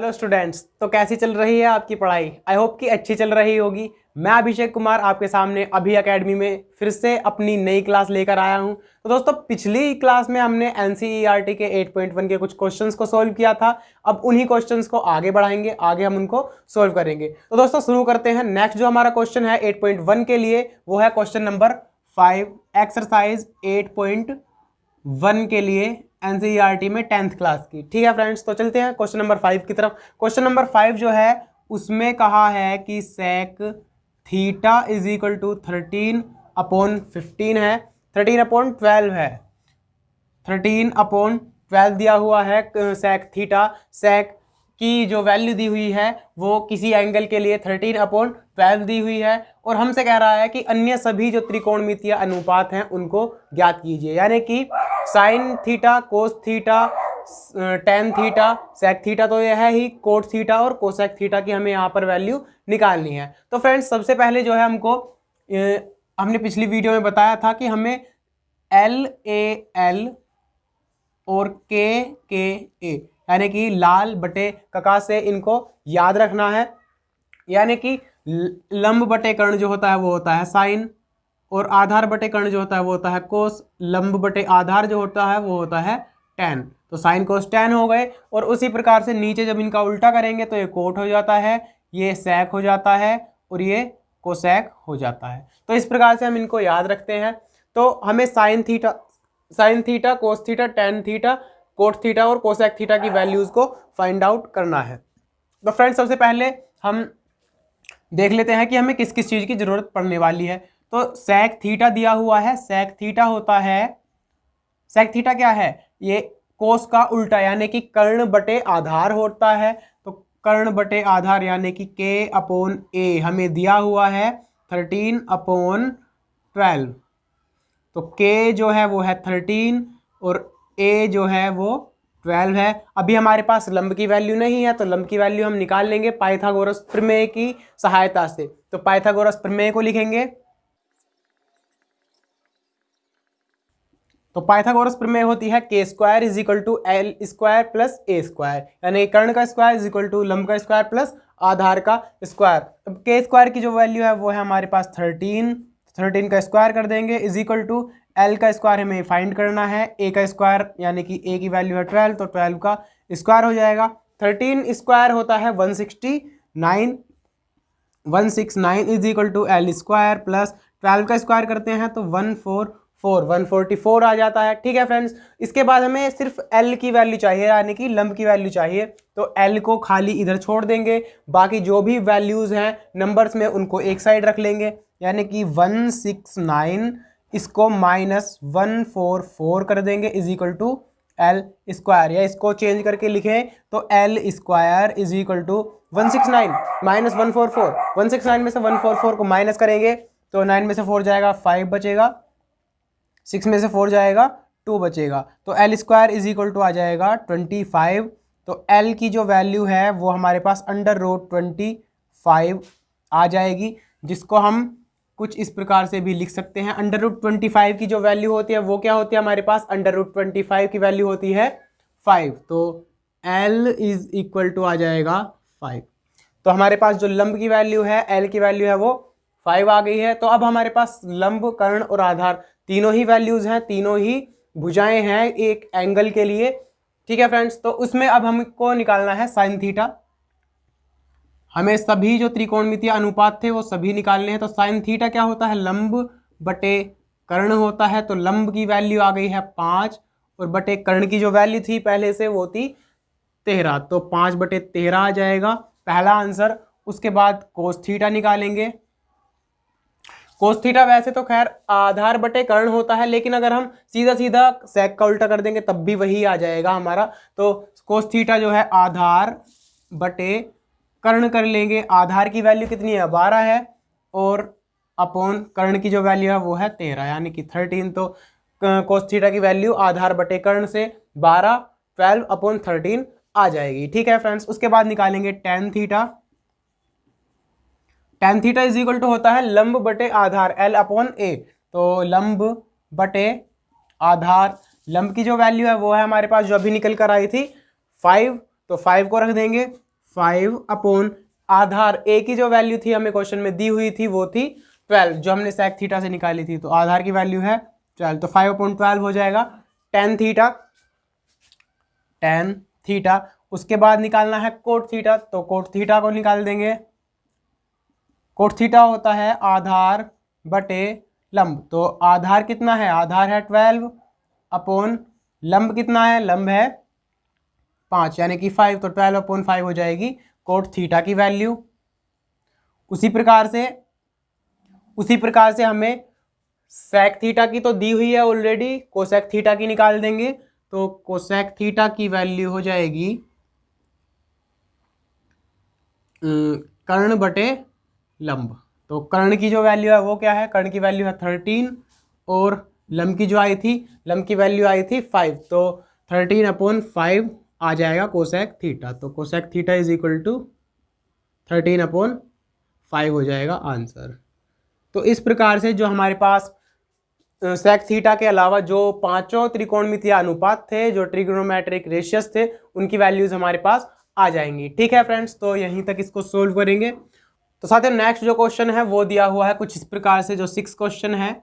Hello students, तो कैसी चल रही है आपकी पढ़ाई। आई होप कि अच्छी चल रही होगी। मैं अभिषेक कुमार आपके सामने अभी एकेडमी में फिर से अपनी नई क्लास लेकर आया हूं। तो दोस्तों, पिछली क्लास में हमने एनसीईआरटी के 8.1 के कुछ क्वेश्चंस को सोल्व किया था। अब उन्हीं क्वेश्चंस को आगे बढ़ाएंगे, आगे हम उनको सोल्व करेंगे। तो दोस्तों शुरू करते हैं। नेक्स्ट जो हमारा क्वेश्चन है 8.1 के लिए वो है क्वेश्चन नंबर 5, एक्सरसाइज 8.1 के लिए एनसीईआरटी में 10th क्लास की। ठीक है फ्रेंड्स, तो चलते हैं क्वेश्चन नंबर 5 की तरफ। क्वेश्चन नंबर 5 जो है उसमें कहा है कि sec theta is equal to 13/15 है, 13/12 है, 13/12 दिया हुआ है सेक थीटा। सेक की जो वैल्यू दी हुई है वो किसी एंगल के लिए 13/12 दी हुई है, और हमसे कह रहा है कि अन्य सभी जो त्रिकोणमितीय अनुपात हैं उनको ज्ञात कीजिए। यानी कि sine theta, cos theta, tan theta, sec theta तो यह है ही, कोट थीटा और कोसेक थीटा की हमें यहाँ पर वैल्यू निकालनी है। तो फ्रेंड्स सबसे पहले जो है हमको हमने पिछली वीडियो में बताया था कि हमें LAL और KKA यानी कि लाल बटे कका से इनको याद रखना है। यानी कि लंब बटे कर्ण जो होता है वो होता है साइन, और आधार बटे कर्ण जो होता है वो होता है कोस, लंब बटे आधार जो होता है वो होता है टेन। तो साइन कोस टेन हो गए, और उसी प्रकार से नीचे जब इनका उल्टा करेंगे तो ये कोट हो जाता है, ये सेक हो जाता है और ये कोसेक हो जाता है। तो इस प्रकार से हम इनको याद रखते हैं। तो हमें sign theta, cos theta, tan theta, coat theta और कोसेक थीटा की वैल्यूज को फाइंड आउट करना है। तो फ्रेंड्स सबसे पहले हम देख लेते हैं कि हमें किस किस चीज की जरूरत पड़ने वाली है। तो सेक थीटा दिया हुआ है। सेक थीटा होता है, सेक थीटा क्या है, ये कोस का उल्टा यानी कि कर्ण बटे आधार होता है। तो कर्ण बटे आधार यानी कि K/A हमें दिया हुआ है 13/12। तो K जो है वो है 13 और A जो है वो 12 है। अभी हमारे पास लंब की वैल्यू नहीं है, तो लंब की वैल्यू हम निकाल लेंगे पाइथागोरस प्रमेय की सहायता से। तो पाइथागोरस प्रमेय को लिखेंगे। तो पाइथागोरस प्रमेय होती है K² is equal to L² plus A², यानी कर्ण का स्क्वायर इज इक्वल टू लंब का स्क्वायर प्लस आधार का स्क्वायर। अब K² की जो वैल्यू है वो है हमारे पास 13 का स्क्वायर कर देंगे इज इक्वल टू L का स्क्वायर हमें फाइंड करना है, A का स्क्वायर यानी कि A की वैल्यू है 12, तो 12 का स्क्वायर हो जाएगा। 13 स्क्वायर होता है 169 is equal to L² plus 12 का स्क्वायर करते हैं तो 144 आ जाता है। ठीक है फ्रेंड्स, इसके बाद हमें सिर्फ L की वैल्यू चाहिए यानी कि लंब की वैल्यू चाहिए। तो L को खाली इधर छोड़ देंगे, बाकी जो भी वैल्यूज हैं नंबर्स में उनको एक साइड रख लेंगे। यानी कि 169 इसको -144 कर देंगे इज इक्वल टू L², या इसको चेंज करके लिखें तो L² is equal to 169 minus 144। 169 में से 144 को माइनस करेंगे तो 9 में से 4 जाएगा 5 बचेगा, 6 में से 4 जाएगा 2 बचेगा, तो L² इज इक्वल टू आ जाएगा 25। तो L की जो वैल्यू है वो हमारे पास √25 आ जाएगी, जिसको हम कुछ इस प्रकार से भी लिख सकते हैं। √25 की जो वैल्यू होती है वो क्या होती है हमारे पास, √25 की वैल्यू होती है 5। तो L इज इक्वल टू आ जाएगा 5। तो हमारे पास जो लंब की वैल्यू है, L की वैल्यू है वो 5 आ गई है। तो अब हमारे पास लंब, कर्ण और आधार तीनों ही वैल्यूज हैं, तीनों ही भुजाएं हैं एक एंगल के लिए। ठीक है फ्रेंड्स, तो उसमें अब हमको निकालना है साइन थीटा। हमें सभी जो त्रिकोणमितीय अनुपात थे वो सभी निकालने हैं। तो साइन थीटा क्या होता है, लंब बटे कर्ण होता है। तो लंब की वैल्यू आ गई है 5 और बटे कर्ण की जो वैल्यू थी पहले से वो थी 13, तो 5/13 आ जाएगा पहला आंसर। उसके बाद कोस थीटा निकालेंगे। कोस थीटा वैसे तो खैर आधार बटे कर्ण होता है, लेकिन अगर हम सीधा सीधा सेक का उल्टा कर देंगे तब भी वही आ जाएगा हमारा। तो कोस थीटा जो है आधार बटे कर्ण कर लेंगे। आधार की वैल्यू कितनी है 12 है, और अपॉन कर्ण की जो वैल्यू है वो है 13 यानी कि 13। तो कोस थीटा की वैल्यू आधार बटे कर्ण से 12/13 आ जाएगी। ठीक है फ्रेंड्स, उसके बाद निकालेंगे tan theta. Tan theta is equal to होता है लंब बटे आधार L/A। तो लंब बटे आधार, लंब की जो वैल्यू है वो है हमारे पास जो अभी निकल कर आई थी 5, तो 5 को रख देंगे 5 आधार ए की जो वैल्यू थी हमें क्वेश्चन में दी हुई थी वो थी 12, जो हमने सेक थीटा से निकाली थी, तो आधार की वैल्यू है 12, तो 5/12 हो जाएगा tan थीटा। उसके बाद निकालना है कोट थीटा, तो कोट थीटा को निकाल देंगे। कोट थीटा होता है आधार बटे लंब, तो आधार कितना है, आधार है 12 अपॉन लंब कितना है, लंब है 5 यानी कि 5, तो 12/5 हो जाएगी कोट थीटा की वैल्यू। उसी प्रकार से हमें सेक थीटा की तो दी हुई है ऑलरेडी, कोसेक थीटा की निकाल देंगे, तो कोसेक थीटा की वैल्यू हो जाएगी कर्ण बटे लंब। तो कर्ण की जो वैल्यू है वो क्या है, कर्ण की वैल्यू है 13 और लंब की जो आई थी, लंब की वैल्यू आई थी 5, तो 13/5 आ जाएगा कोसेक थीटा। तो cosec theta is equal to 13/5 हो जाएगा आंसर। तो इस प्रकार से जो हमारे पास सेक थीटा के अलावा जो पांचों त्रिकोणमितीय अनुपात थे, जो ट्रिग्नोमेट्रिक रेशियस थे, उनकी वैल्यूज हमारे पास आ जाएंगी। ठीक है फ्रेंड्स, तो यहीं तक इसको सोल्व करेंगे। तो साथियों नेक्स्ट जो क्वेश्चन है वो दिया हुआ है कुछ इस प्रकार से, जो 6 क्वेश्चन है।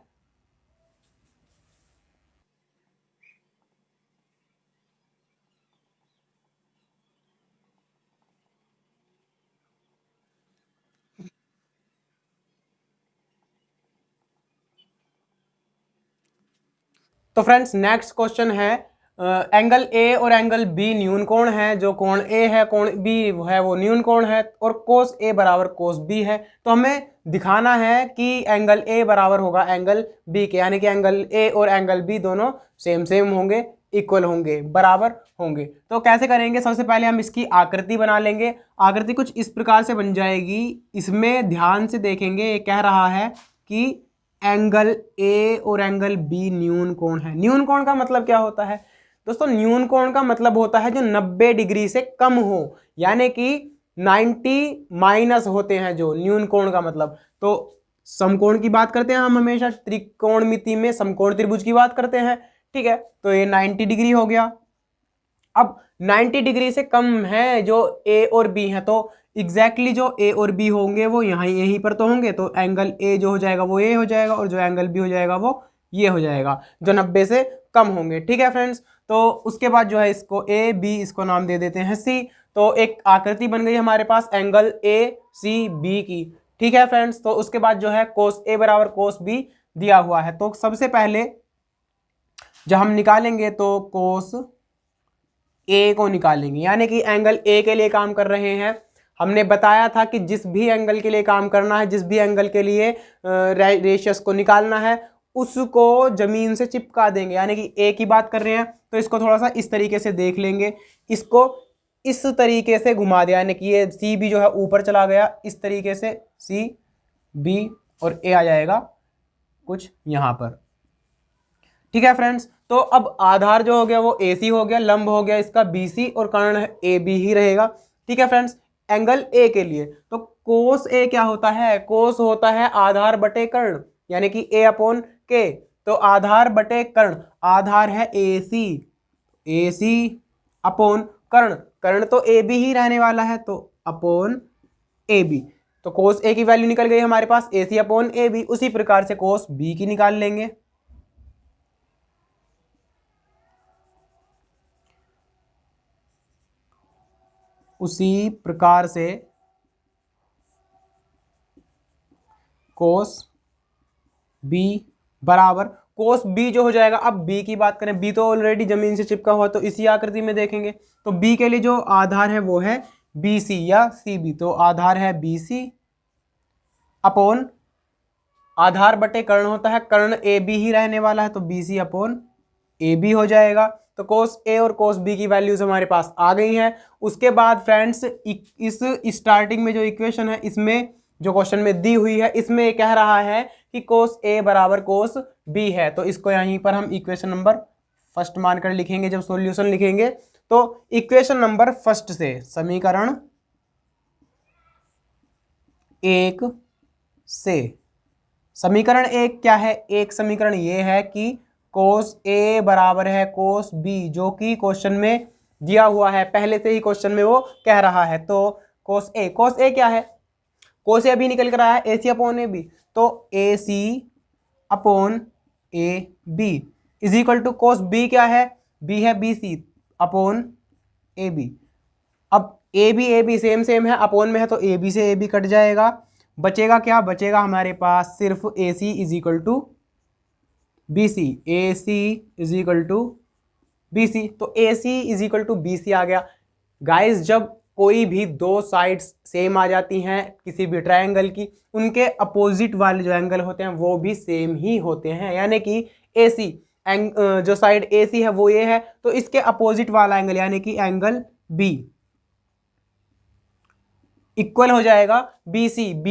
तो फ्रेंड्स नेक्स्ट क्वेश्चन है एंगल ए और एंगल बी न्यून कोण है, जो कोण ए है कोण बी है वो न्यून कोण है, और कोस ए बराबर कोस बी है। तो हमें दिखाना है कि एंगल ए बराबर होगा एंगल बी के, यानी कि एंगल ए और एंगल बी दोनों सेम होंगे, इक्वल होंगे, बराबर होंगे। तो कैसे करेंगे, सबसे पहले हम इसकी आकृति बना लेंगे। आकृति कुछ इस प्रकार से बन जाएगी, इसमें ध्यान से देखेंगे, ये कह रहा है कि एंगल ए और एंगल बी न्यून कोण है। न्यून कोण का मतलब क्या होता है दोस्तों, न्यून कोण का मतलब होता है जो 90 डिग्री से कम हो, यानी कि 90 माइनस होते हैं जो न्यून कोण का मतलब। तो समकोण की बात करते हैं हम हमेशा, त्रिकोणमिति में समकोण त्रिभुज की बात करते हैं, ठीक है। तो ये 90 डिग्री हो गया। अब 90 डिग्री से कम है जो ए और बी है, तो एग्जैक्टली जो ए और बी होंगे वो यहीं पर तो होंगे, तो एंगल ए जो हो जाएगा वो ए हो जाएगा, और जो एंगल बी हो जाएगा वो ये हो जाएगा, जो 90 से कम होंगे। ठीक है फ्रेंड्स, तो उसके बाद जो है इसको ए बी, इसको नाम दे देते हैं सी। तो एक आकृति बन गई हमारे पास एंगल ए सी बी की। ठीक है फ्रेंड्स, तो उसके बाद जो है कोस ए बराबर कोस बी दिया हुआ है। तो सबसे पहले जब हम निकालेंगे तो कोस ए को निकालेंगे, यानी कि एंगल ए के लिए काम कर रहे हैं। हमने बताया था कि जिस भी एंगल के लिए काम करना है, जिस भी एंगल के लिए रेशियस को निकालना है, उसको जमीन से चिपका देंगे। यानी कि ए की बात कर रहे हैं तो इसको थोड़ा सा इस तरीके से देख लेंगे, इसको इस तरीके से घुमा दिया, यानी कि ये सी बी जो है ऊपर चला गया, इस तरीके से सी बी और ए आ जाएगा कुछ यहाँ पर। ठीक है फ्रेंड्स, तो अब आधार जो हो गया वो ए सी हो गया, लंब हो गया इसका बी सी, और कर्ण ए बी ही रहेगा। ठीक है फ्रेंड्स, एंगल ए के लिए तो कोस ए क्या होता है, कोस होता है आधार बटे कर्ण, यानी कि ए अपॉन के। तो आधार बटे कर्ण, आधार है ए सी अपॉन कर्ण, कर्ण तो ए बी ही रहने वाला है, तो अपॉन ए बी। तो कोस ए की वैल्यू निकल गई हमारे पास ए सी अपॉन ए बी। उसी प्रकार से कोस बी की निकाल लेंगे। उसी प्रकार से कोस बी बराबर कोस बी जो हो जाएगा। अब बी की बात करें, बी तो ऑलरेडी जमीन से चिपका हुआ, तो इसी आकृति में देखेंगे तो बी के लिए जो आधार है वो है बी सी या सी बी। तो आधार है बी सी अपॉन आधार बटे कर्ण होता है, कर्ण ए बी ही रहने वाला है, तो B C upon A B हो जाएगा। तो कोस ए और कोस बी की वैल्यूज हमारे पास आ गई हैं। उसके बाद फ्रेंड्स इस स्टार्टिंग में जो इक्वेशन है, इसमें जो क्वेश्चन में दी हुई है, इसमें ये कह रहा है कि कोस ए बराबर कोस बी है। तो इसको यहीं पर हम इक्वेशन नंबर फर्स्ट मानकर लिखेंगे। जब सॉल्यूशन लिखेंगे तो इक्वेशन नंबर फर्स्ट से समीकरण 1 से, समीकरण 1 क्या है, एक समीकरण ये है कि कोस ए बराबर है कोस बी, जो कि क्वेश्चन में दिया हुआ है, पहले से ही क्वेश्चन में वो कह रहा है। तो कोस ए क्या है, कोस ए अभी निकल कर आया है, ए सी अपॉन ए बी, तो A C upon A B is equal to cos B क्या है, बी है B C upon A B. अब ए बी सेम सेम है, अपॉन में है तो ए बी से ए बी कट जाएगा, बचेगा क्या, बचेगा हमारे पास सिर्फ A C is equal to B C, A C is equal to B C, तो A C is equal to B C आ गया। गाइस जब कोई भी दो साइड्स सेम आ जाती हैं किसी भी ट्रायंगल की, उनके अपोजिट वाले जो एंगल होते हैं वो भी सेम ही होते हैं, यानी कि ए सी जो साइड ए सी है वो ये है, तो इसके अपोजिट वाला एंगल यानी कि एंगल बी इक्वल हो जाएगा बी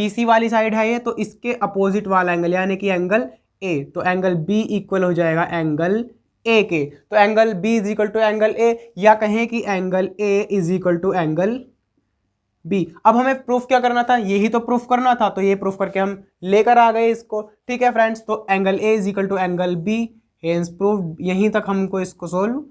सी वाली साइड है ये, तो इसके अपोजिट वाला एंगल यानी कि एंगल ए, तो एंगल बी इक्वल हो जाएगा एंगल ए के, तो angle B is equal to angle A, या कहें कि angle A is equal to angle B. अब हमें प्रूफ क्या करना था, यही तो प्रूफ करना था, तो ये प्रूफ करके हम लेकर आ गए इसको। ठीक है फ्रेंड्स, तो angle A is equal to angle B, hence proof, यहीं तक हमको इसको सोल्व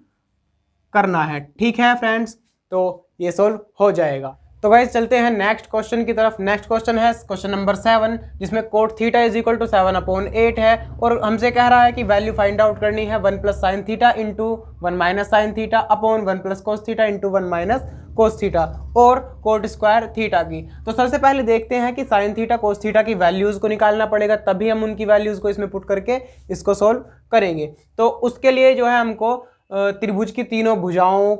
करना है। ठीक है फ्रेंड्स, तो ये सोल्व हो जाएगा। तो गाइस चलते हैं नेक्स्ट क्वेश्चन की तरफ। नेक्स्ट क्वेश्चन है क्वेश्चन नंबर 7, जिसमें cot theta is equal to 7/8 है, और हमसे कह रहा है कि वैल्यू फाइंड आउट करनी है 1 plus sine theta into 1 minus sine theta upon 1 plus cos theta into 1 minus cos theta और कोट स्क्वायर थीटा की। तो सबसे पहले देखते हैं कि साइन थीटा कोस थीटा की वैल्यूज को निकालना पड़ेगा, तभी हम उनकी वैल्यूज को इसमें पुट करके इसको सोल्व करेंगे। तो उसके लिए जो है हमको त्रिभुज की तीनों भुजाओं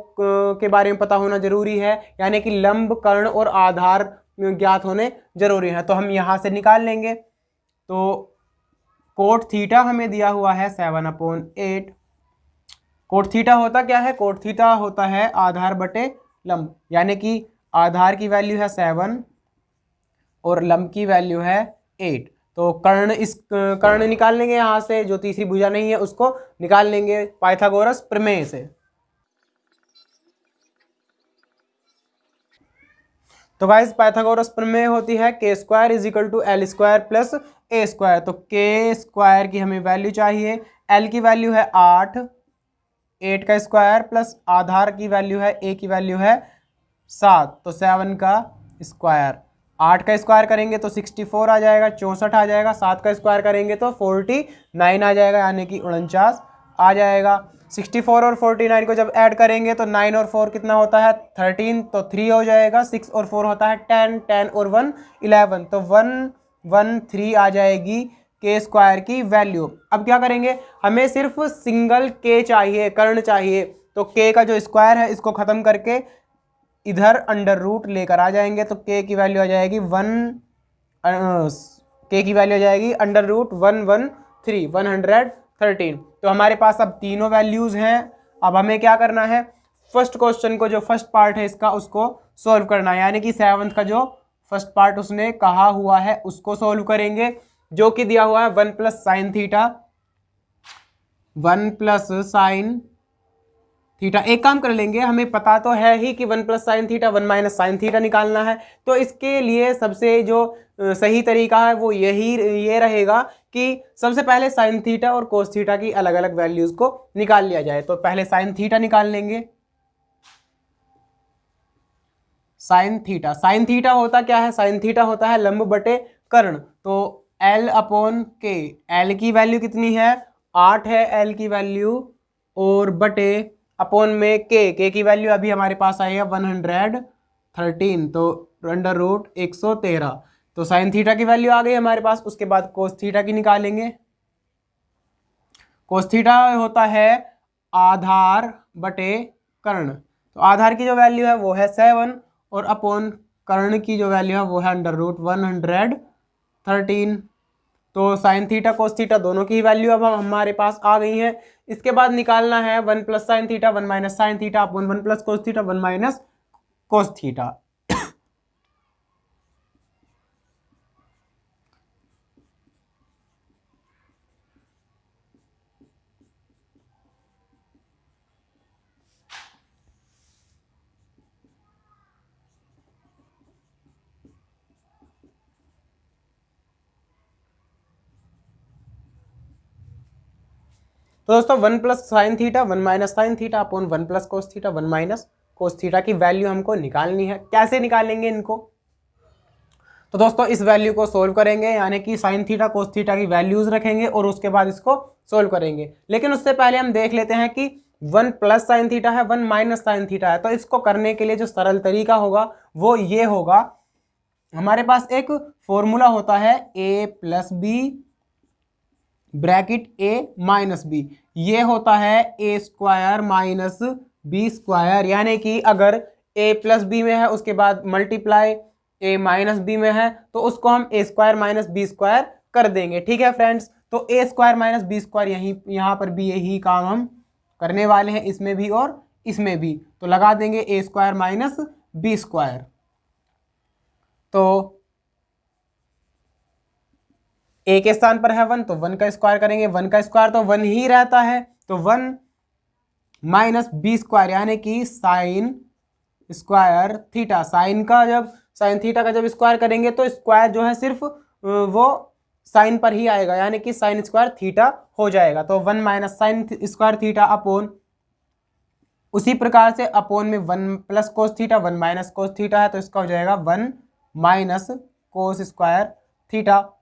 के बारे में पता होना जरूरी है, यानी कि लंब, कर्ण और आधार ज्ञात होने जरूरी है। तो हम यहाँ से निकाल लेंगे। तो कोट थीटा हमें दिया हुआ है 7/8। कोट थीटा होता क्या है, कोट थीटा होता है आधार बटे लंब, यानी कि आधार की वैल्यू है 7 और लंब की वैल्यू है 8। तो कर्ण निकाल लेंगे यहाँ से, जो तीसरी भुजा नहीं है उसको निकाल लेंगे पाइथागोरस प्रमेय से। तो गाइस पाइथागोरस प्रमेय होती है K square is equal to L square plus A square. तो के स्क्वायर की हमें वैल्यू चाहिए, एल की वैल्यू है 8, 8 का स्क्वायर प्लस आधार की वैल्यू है, ए की वैल्यू है 7, तो 7 का स्क्वायर। 8 का स्क्वायर करेंगे तो 64 आ जाएगा, 64 आ जाएगा। 7 का स्क्वायर करेंगे तो 49 आ जाएगा, यानी कि 49 आ जाएगा। 64 और 49 को जब ऐड करेंगे तो 9 और 4 कितना होता है 13, तो 3 हो जाएगा। 6 और 4 होता है 10, 10 और 1 11, तो 113 आ जाएगी के स्क्वायर की वैल्यू। अब क्या करेंगे, हमें सिर्फ सिंगल के चाहिए, कर्ण चाहिए, तो के का जो स्क्वायर है इसको खत्म करके इधर अंडर रूट लेकर आ जाएंगे, तो के की वैल्यू आ जाएगी के की वैल्यू आ जाएगी अंडर रूट 113। तो हमारे पास अब तीनों वैल्यूज हैं। अब हमें क्या करना है, फर्स्ट क्वेश्चन को जो फर्स्ट पार्ट है इसका उसको सोल्व करना है, यानी कि 7th का जो फर्स्ट पार्ट उसने कहा हुआ है उसको सोल्व करेंगे, जो कि दिया हुआ है 1 plus sine theta, 1 plus sine theta. एक काम कर लेंगे, हमें पता तो है ही कि 1 plus sine theta 1 minus sine theta निकालना है, तो इसके लिए सबसे जो सही तरीका है वो ये रहेगा कि सबसे पहले साइन थीटा और कोस थीटा की अलग अलग वैल्यूज को निकाल लिया जाए। तो पहले साइन थीटा निकाल लेंगे। साइन थीटा होता क्या है, साइन थीटा होता है लंब बटे कर्ण। तो एल अपॉन के, एल की वैल्यू कितनी है 8 है एल की वैल्यू, और बटे अपॉन में के की वैल्यू अभी हमारे पास आई है 113, तो अंडर रूट 113। तो साइन थीटा की वैल्यू आ गई हमारे पास। उसके बाद कोस थीटा की निकालेंगे। कोस थीटा होता है आधार बटे कर्ण, तो आधार की जो वैल्यू है वो है 7, और अपॉन कर्ण की जो वैल्यू है वो है अंडर रूट 113। तो साइन थीटा कोस थीटा दोनों की वैल्यू अब हमारे पास आ गई है। इसके बाद निकालना है 1 plus sine theta 1 minus sine theta upon 1 plus cos theta 1 minus cos theta. तो दोस्तों 1 plus sine theta 1 minus sine theta upon 1 plus cos theta 1 minus cos theta की वैल्यू हमको निकालनी है। कैसे निकालेंगे इनको? तो दोस्तों इस वैल्यू को सोल्व करेंगे, यानी कि साइन थीटा कोस थीटा की वैल्यूज रखेंगे और उसके बाद इसको सोल्व करेंगे। लेकिन उससे पहले हम देख लेते हैं कि 1 प्लस साइन थीटा है 1 माइनस साइन थीटा है, तो इसको करने के लिए जो सरल तरीका होगा वो ये होगा, हमारे पास एक फॉर्मूला होता है a plus B bracket a minus B, ये होता है a square minus B square, यानी कि अगर a प्लस बी में है उसके बाद मल्टीप्लाई a माइनस बी में है तो उसको हम a square minus B square कर देंगे। ठीक है फ्रेंड्स, तो a square minus B square यहाँ पर भी यही काम हम करने वाले हैं, इसमें भी और इसमें भी। तो लगा देंगे a square minus B square, तो a के स्थान पर है 1 तो 1 का स्क्वायर करेंगे, 1 का स्क्वायर तो 1 ही रहता है, तो 1 माइनस बी स्क्वायर यानी कि sine square theta. Sine theta का जब स्क्वायर करेंगे तो स्क्वायर जो है सिर्फ वो साइन पर ही आएगा, यानी कि साइन स्क्वायर थीटा हो जाएगा। तो 1 minus sine square theta upon, उसी प्रकार से अपॉन में 1 plus cos theta 1 minus cos theta है तो इसका हो जाएगा 1 माइनस कोस स्क्वायर थीटा।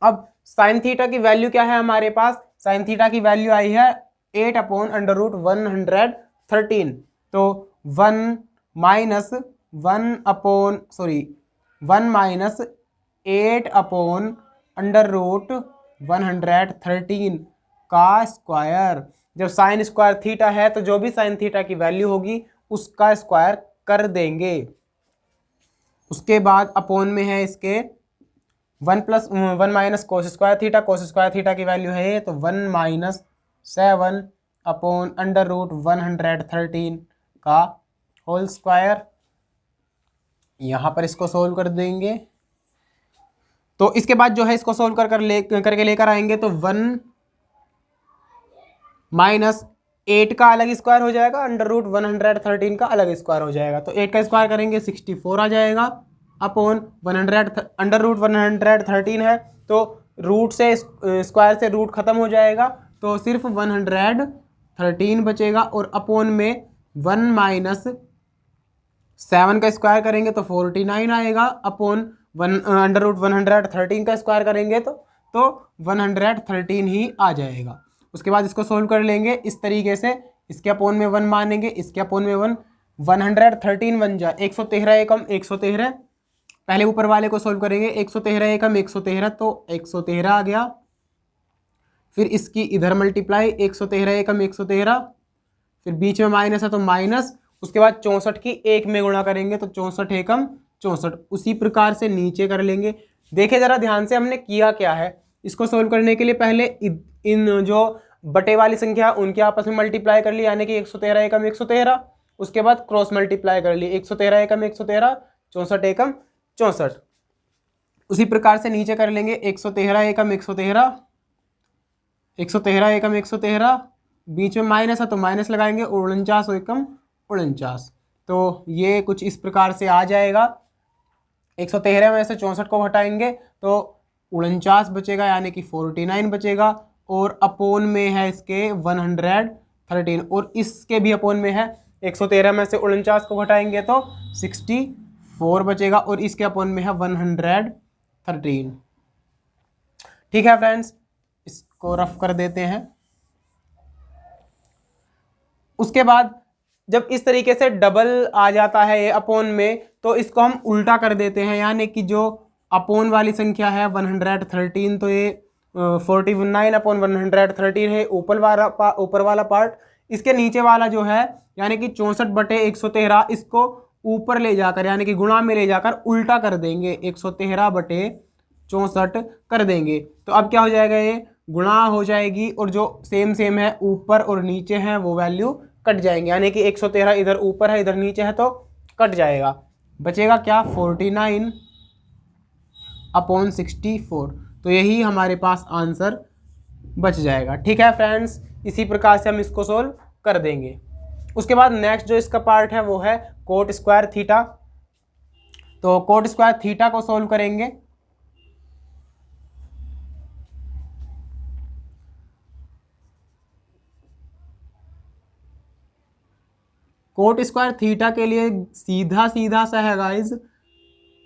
अब साइन थीटा की वैल्यू क्या है हमारे पास? साइन थीटा की वैल्यू आई है 8 अपॉन अंडर रूट 113, तो 1 माइनस 8 अपॉन अंडर रूट 113 का स्क्वायर। जब साइन स्क्वायर थीटा है तो जो भी साइन थीटा की वैल्यू होगी उसका स्क्वायर कर देंगे। उसके बाद अपॉन में है इसके 1 माइनस कोस स्क्वायर थीटा की वैल्यू है तो 1 माइनस 7 अपॉन अंडर रूट 113 का होल स्क्वायर। यहाँ पर इसको सोल्व कर देंगे, तो इसके बाद जो है इसको सोल्व करके लेकर आएंगे तो 1 माइनस 8 का अलग स्क्वायर हो जाएगा, अंडर रूट 113 का अलग स्क्वायर हो जाएगा, तो 8 का स्क्वायर करेंगे 64 आ जाएगा अपॉन 100 अंडर रूट 113 है तो रूट से स्क्वायर से रूट खत्म हो जाएगा तो सिर्फ 113 बचेगा, और अपॉन में 1 माइनस 7 का स्क्वायर करेंगे तो 49 आएगा अपॉन अंडर रूट 113 का स्क्वायर करेंगे तो 113 ही आ जाएगा। उसके बाद इसको सोल्व कर लेंगे इस तरीके से, इसके अपॉन में 1 मानेंगे, इसके अपॉन में 113 बन जाए 113 एकम 113, पहले ऊपर वाले को सोल्व करेंगे 113 एकम 113 तो 113 आ गया, फिर इसकी इधर मल्टीप्लाई 113 एकम 113, फिर बीच में माइनस है तो माइनस, उसके बाद 64 की 1 में गुणा करेंगे तो 64 एकम 64, उसी प्रकार से नीचे कर लेंगे। देखिए जरा ध्यान से हमने किया क्या है, इसको सोल्व करने के लिए पहले इन जो बटे वाली संख्या उनके आपस में मल्टीप्लाई कर ली, यानी कि 113 एकम 113, उसके बाद क्रॉस मल्टीप्लाई कर ली 113 एकम 113 64 एकम 64, उसी प्रकार से नीचे कर लेंगे 113 एकम 113 एकम 113, बीच में माइनस है तो माइनस लगाएंगे 49 एकम 49, तो ये कुछ इस प्रकार से आ जाएगा। 113 में से 64 को हटाएंगे तो 49 बचेगा, यानी कि 49 बचेगा, और अपोन में है इसके 113, और इसके भी अपोन में है 113 में से 49 को घटाएंगे तो 64 बचेगा, और इसके अपोन में है 113। ठीक है फ्रेंड्स, इसको रफ कर देते हैं। उसके बाद जब इस तरीके से डबल आ जाता है ये अपोन में तो इसको हम उल्टा कर देते हैं, यानी कि जो अपोन वाली संख्या है 113 तो ये 49 अपॉन 113 है ऊपर वाला पार्ट। इसके नीचे वाला जो है यानी कि 64/113 इसको ऊपर ले जाकर यानी कि गुणा में ले जाकर उल्टा कर देंगे, 113/64 कर देंगे। तो अब क्या हो जाएगा, ये गुणा हो जाएगी और जो सेम है ऊपर और नीचे हैं वो वैल्यू कट जाएंगे, यानी कि 113 इधर ऊपर है इधर नीचे है तो कट जाएगा। बचेगा क्या, 49/64। तो यही हमारे पास आंसर बच जाएगा। ठीक है फ्रेंड्स, इसी प्रकार से हम इसको सोल्व कर देंगे। उसके बाद नेक्स्ट जो इसका पार्ट है वो है कोट स्क्वायर थीटा। तो कोट स्क्वायर थीटा को सोल्व करेंगे। कोट स्क्वायर थीटा के लिए सीधा सीधा सा है गाइज,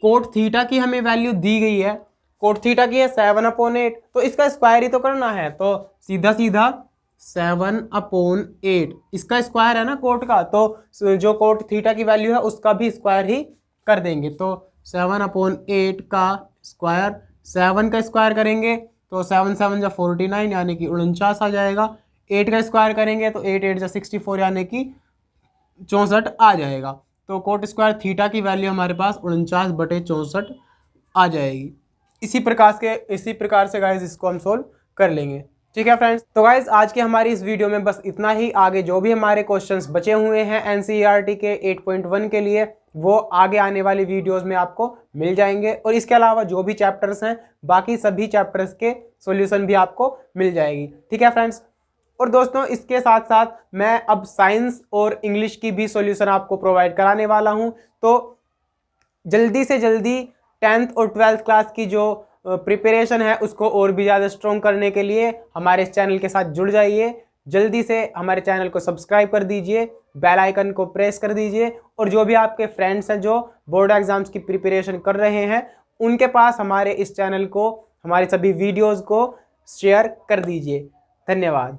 कोट थीटा की हमें वैल्यू दी गई है, कोट थीटा की है 7/8, तो इसका स्क्वायर ही तो करना है, तो सीधा सीधा 7/8 इसका स्क्वायर है ना कोट का, तो जो कोट थीटा की वैल्यू है उसका भी स्क्वायर ही कर देंगे। तो 7/8 का स्क्वायर, 7 का स्क्वायर करेंगे तो 7 7 जा 49 यानी कि 49 आ जाएगा। 8 का स्क्वायर करेंगे तो 8 8 जा 64 यानी कि 64 आ जाएगा। तो कोट स्क्वायर थीटा की वैल्यू हमारे पास 49/64 आ जाएगी। इसी प्रकार से गाइज इसको हम सोल्व कर लेंगे। ठीक है फ्रेंड्स, तो गाइज आज की हमारी इस वीडियो में बस इतना ही। आगे जो भी हमारे क्वेश्चंस बचे हुए हैं एनसीईआरटी के 8.1 के लिए, वो आगे आने वाली वीडियोस में आपको मिल जाएंगे, और इसके अलावा जो भी चैप्टर्स हैं बाकी सभी चैप्टर्स के सॉल्यूशन भी आपको मिल जाएगी। ठीक है फ्रेंड्स, और दोस्तों इसके साथ साथ मैं अब साइंस और इंग्लिश की भी सॉल्यूशन आपको प्रोवाइड कराने वाला हूं, तो जल्दी से जल्दी 10th और 12th क्लास की जो प्रिपरेशन है उसको और भी ज़्यादा स्ट्रॉन्ग करने के लिए हमारे इस चैनल के साथ जुड़ जाइए। जल्दी से हमारे चैनल को सब्सक्राइब कर दीजिए, बेल आइकन को प्रेस कर दीजिए, और जो भी आपके फ्रेंड्स हैं जो बोर्ड एग्जाम्स की प्रिपरेशन कर रहे हैं उनके पास हमारे इस चैनल को, हमारे सभी वीडियोज़ को शेयर कर दीजिए। धन्यवाद।